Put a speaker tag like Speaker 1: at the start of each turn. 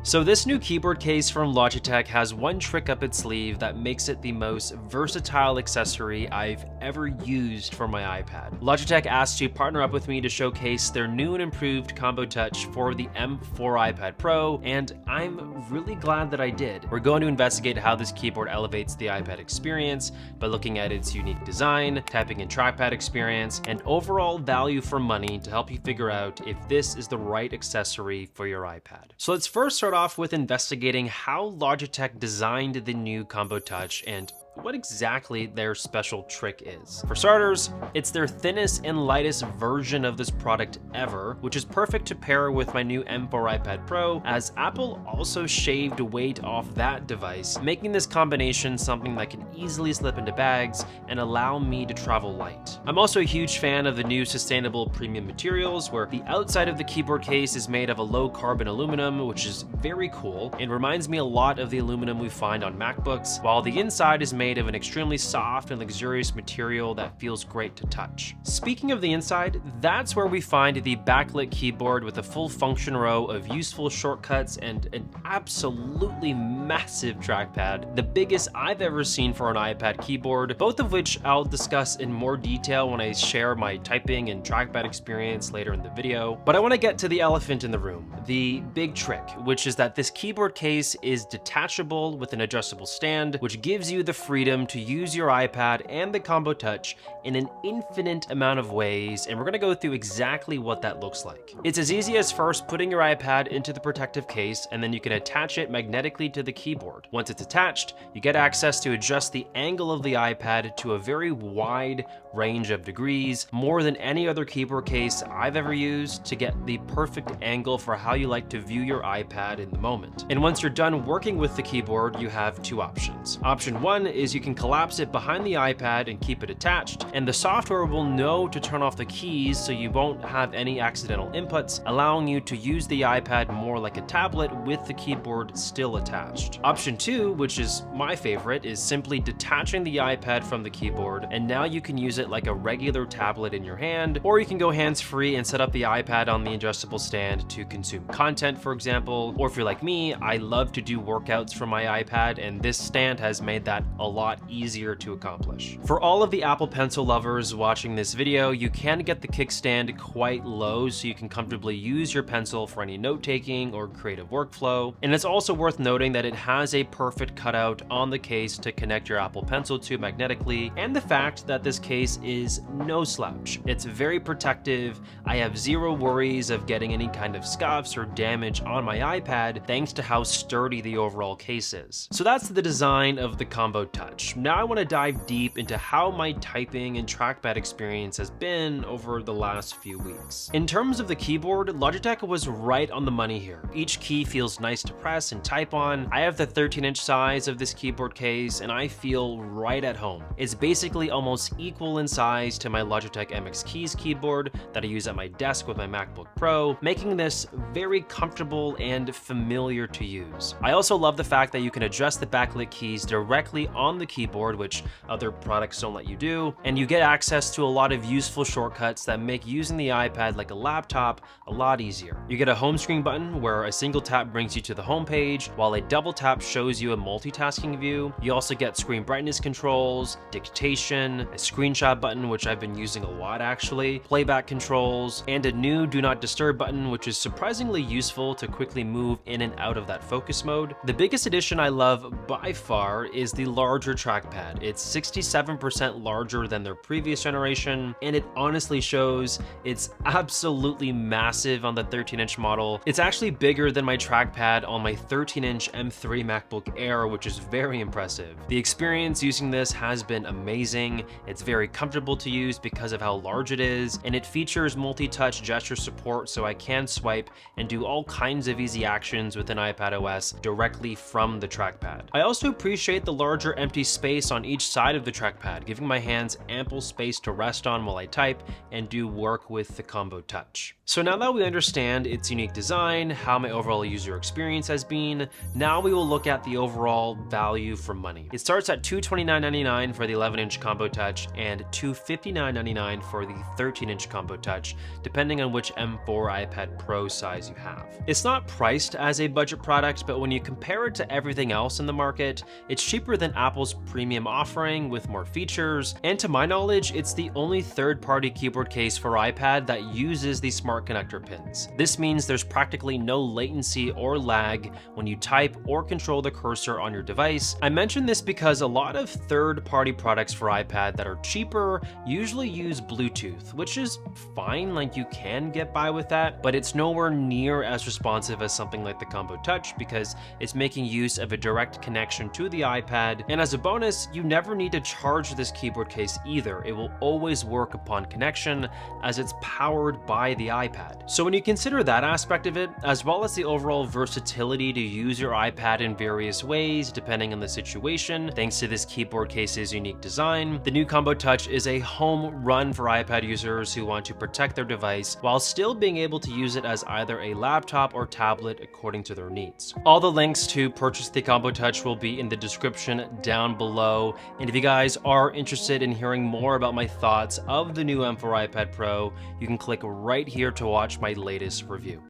Speaker 1: So this new keyboard case from Logitech has one trick up its sleeve that makes it the most versatile accessory I've ever used for my iPad. Logitech asked to partner up with me to showcase their new and improved Combo Touch for the M4 iPad Pro, and I'm really glad that I did. We're going to investigate how this keyboard elevates the iPad experience by looking at its unique design, typing and trackpad experience, and overall value for money to help you figure out if this is the right accessory for your iPad. So let's first start off with investigating how Logitech designed the new Combo Touch and what exactly their special trick is. For starters, it's their thinnest and lightest version of this product ever, which is perfect to pair with my new M4 iPad Pro, as Apple also shaved weight off that device, making this combination something that can easily slip into bags and allow me to travel light. I'm also a huge fan of the new sustainable premium materials, where the outside of the keyboard case is made of a low carbon aluminum, which is very cool and reminds me a lot of the aluminum we find on MacBooks, while the inside is made of an extremely soft and luxurious material that feels great to touch. Speaking of the inside, that's where we find the backlit keyboard with a full function row of useful shortcuts and an absolutely massive trackpad, the biggest I've ever seen for an iPad keyboard, both of which I'll discuss in more detail when I share my typing and trackpad experience later in the video. But I want to get to the elephant in the room, the big trick, which is that this keyboard case is detachable with an adjustable stand, which gives you the freedom to use your iPad and the Combo Touch in an infinite amount of ways, and we're going to go through exactly what that looks like. It's as easy as first putting your iPad into the protective case, and then you can attach it magnetically to the keyboard. Once it's attached, you get access to adjust the angle of the iPad to a very wide range of degrees, more than any other keyboard case I've ever used, to get the perfect angle for how you like to view your iPad in the moment. And once you're done working with the keyboard, you have two options. Option one is you can collapse it behind the iPad and keep it attached, and the software will know to turn off the keys so you won't have any accidental inputs, allowing you to use the iPad more like a tablet with the keyboard still attached. Option two, which is my favorite, is simply detaching the iPad from the keyboard, and now you can use it like a regular tablet in your hand, or you can go hands-free and set up the iPad on the adjustable stand to consume content, for example. Or if you're like me, I love to do workouts from my iPad, and this stand has made that a lot easier to accomplish. For all of the Apple Pencil lovers watching this video, you can get the kickstand quite low so you can comfortably use your pencil for any note-taking or creative workflow. And it's also worth noting that it has a perfect cutout on the case to connect your Apple Pencil to magnetically, and the fact that this case is no slouch. It's very protective. I have zero worries of getting any kind of scuffs or damage on my iPad thanks to how sturdy the overall case is. So that's the design of the Combo Touch. Now I want to dive deep into how my typing and trackpad experience has been over the last few weeks. In terms of the keyboard, Logitech was right on the money here. Each key feels nice to press and type on. I have the 13-inch size of this keyboard case, and I feel right at home. It's basically almost equal in size to my Logitech MX Keys keyboard that I use at my desk with my MacBook Pro, making this very comfortable and familiar to use. I also love the fact that you can adjust the backlit keys directly on the keyboard, which other products don't let you do, and you get access to a lot of useful shortcuts that make using the iPad like a laptop a lot easier. You get a home screen button where a single tap brings you to the home page, while a double tap shows you a multitasking view. You also get screen brightness controls, dictation, a screenshot button, which I've been using a lot actually, playback controls, and a new do not disturb button, which is surprisingly useful to quickly move in and out of that focus mode. The biggest addition I love by far is the larger trackpad. It's 67% larger than their previous generation, and it honestly shows. It's absolutely massive on the 13-inch model. It's actually bigger than my trackpad on my 13-inch M3 MacBook Air, which is very impressive. The experience using this has been amazing. It's very comfortable to use because of how large it is, and it features multi-touch gesture support, so I can swipe and do all kinds of easy actions within iPadOS directly from the trackpad. I also appreciate the larger empty space on each side of the trackpad, giving my hands ample space to rest on while I type and do work with the Combo Touch. So now that we understand its unique design, how my overall user experience has been, now we will look at the overall value for money. It starts at $229.99 for the 11-inch Combo Touch and $259.99 for the 13-inch Combo Touch, depending on which M4 iPad Pro size you have. It's not priced as a budget product, but when you compare it to everything else in the market, it's cheaper than Apple's premium offering with more features, and to my knowledge, it's the only third-party keyboard case for iPad that uses the smart connector pins. This means there's practically no latency or lag when you type or control the cursor on your device. I mention this because a lot of third-party products for iPad that are cheaper usually use Bluetooth, which is fine, like you can get by with that, but it's nowhere near as responsive as something like the Combo Touch because it's making use of a direct connection to the iPad, and as a bonus, you never need to charge this keyboard case either. It will always work upon connection as it's powered by the iPad. So when you consider that aspect of it, as well as the overall versatility to use your iPad in various ways depending on the situation, thanks to this keyboard case's unique design, the new Combo Touch is a home run for iPad users who want to protect their device while still being able to use it as either a laptop or tablet according to their needs. All the links to purchase the Combo Touch will be in the description down below, and if you guys are interested in hearing more about my thoughts of the new M4 iPad Pro, you can click right here to watch my latest review.